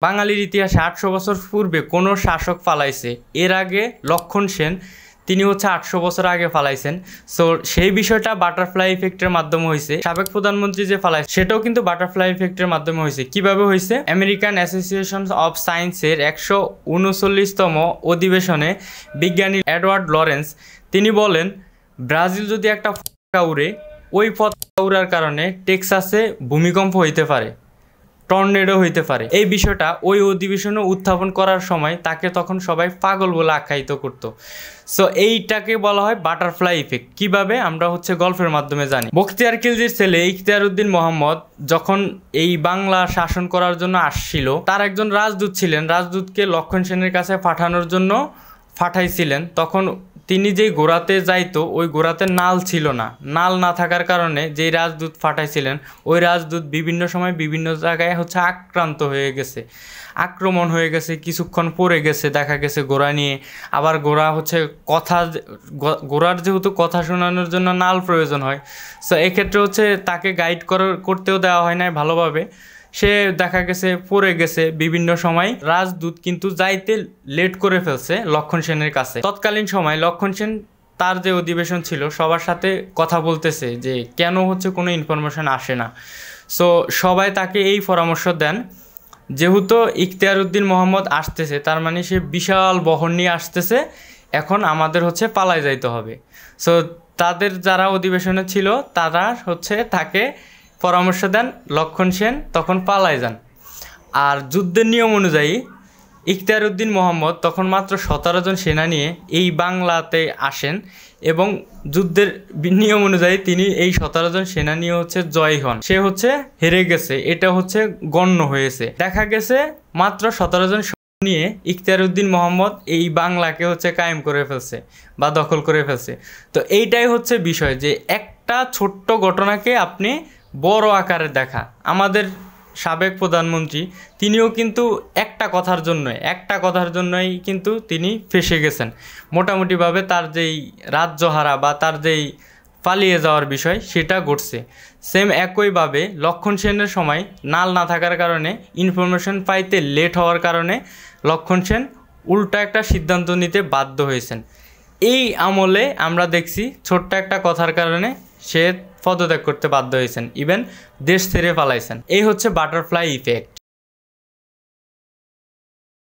বাঙালির ইতিহাসে 800 বছর পূর্বে কোনো শাসক পালাইছে, এর আগে লক্ষণ সেন তিনি হচ্ছে 800 বছর আগে পালাইছেন। সো সেই বিষয়টা বাটারফ্লাই ইফেক্টের মাধ্যমে হয়েছে। সাবেক প্রধানমন্ত্রী যে পালাইছে সেটাও কিন্তু বাটারফ্লাই ইফেক্টের মাধ্যমে হয়েছে। কিভাবে হয়েছে? আমেরিকান অ্যাসোসিয়েশন অফ সায়েন্সের 139তম অধিবেশনে বিজ্ঞানী এডওয়ার্ড লরেন্স তিনি বলেন, ব্রাজিল যদি একটা পতাকা উড়ে, ওই পতাকা উড়ার কারণে টেক্সাসে ভূমিকম্প হইতে পারে, টর্নেডো হইতে পারে। এই বিষয়টা ওই অধিবেশনে উত্থাপন করার সময় তাকে তখন সবাই পাগল বলে আখ্যায়িত করত। সো এইটাকে বলা হয় বাটারফ্লাই ইফেক্ট। কিভাবে? আমরা হচ্ছে গল্পের মাধ্যমে জানি। বখতিয়ার খিলজির ছেলে ইখতিয়ার উদ্দিন মোহাম্মদ যখন এই বাংলা শাসন করার জন্য আসছিল, তার একজন রাজদূত ছিলেন, রাজদূতকে লক্ষণ সেনের কাছে পাঠানোর জন্য পাঠাইছিলেন। তখন তিনি যেই ঘোড়াতে যাইতো ওই ঘোড়াতে নাল ছিল না। নাল না থাকার কারণে যেই রাজদূত পাঠাইছিলেন ওই রাজদূত বিভিন্ন সময় বিভিন্ন জায়গায় হচ্ছে আক্রান্ত হয়ে গেছে, আক্রমণ হয়ে গেছে, কিছুক্ষণ পড়ে গেছে, দেখা গেছে ঘোড়া নিয়ে। আবার ঘোড়া হচ্ছে ঘোড়ার যেহেতু কথা শোনানোর জন্য নাল প্রয়োজন হয়, সো এক্ষেত্রে হচ্ছে তাকে গাইড করতেও দেওয়া হয় না ভালোভাবে, সে দেখা গেছে পড়ে গেছে বিভিন্ন সময়। রাজদূত কিন্তু যাইতে লেট করে ফেলছে লক্ষণ সেনের কাছে। তৎকালীন সময় লক্ষণ সেন তার যে অধিবেশন ছিল সবার সাথে কথা বলতেছে যে কেন হচ্ছে কোনো ইনফরমেশন আসে না। সো সবাই তাকে এই পরামর্শ দেন, যেহেতু ইখতিয়ার উদ্দিন মোহাম্মদ আসতেছে তার মানে সে বিশাল বহর নিয়ে আসতেছে, এখন আমাদের হচ্ছে পালায় যাইতে হবে। সো তাদের যারা অধিবেশনে ছিল তারা হচ্ছে তাকে পরামর্শ দেন, লক্ষণ সেন তখন পালায় যান। আর যুদ্ধের নিয়ম অনুযায়ী ইখতিয়ার উদ্দিন মোহাম্মদ তখন মাত্র 17 জন সেনা নিয়ে এই বাংলাতে আসেন এবং যুদ্ধের নিয়ম অনুযায়ী তিনি এই 17 জন সেনা নিয়ে হচ্ছে জয় হন। সে হচ্ছে হেরে গেছে, এটা হচ্ছে গণ্য হয়েছে। দেখা গেছে মাত্র 17 জন নিয়ে ইখতিয়ার উদ্দিন মোহাম্মদ এই বাংলাকে হচ্ছে কায়েম করে ফেলছে বা দখল করে ফেলছে। তো এইটাই হচ্ছে বিষয়, যে একটা ছোট্ট ঘটনাকে আপনি বড় আকারে দেখা। আমাদের সাবেক প্রধানমন্ত্রী তিনিও কিন্তু একটা কথার জন্যই কিন্তু তিনি ফেঁসে গেছেন মোটামুটিভাবে। তার যেই রাজ্যহারা বা তার যেই পালিয়ে যাওয়ার বিষয় সেটা ঘটছে। সেম একইভাবে লক্ষণ সেনের সময় নাল না থাকার কারণে, ইনফরমেশন পাইতে লেট হওয়ার কারণে লক্ষণ সেন উল্টা একটা সিদ্ধান্ত নিতে বাধ্য হয়েছেন। এই আমলে আমরা দেখছি ছোট্ট একটা কথার কারণে সে পদত্যাগ করতে বাধ্য হয়েছেন, ইভেন দেশ ছেড়ে পালাইছেন। এই হচ্ছে বাটারফ্লাই ইফেক্ট।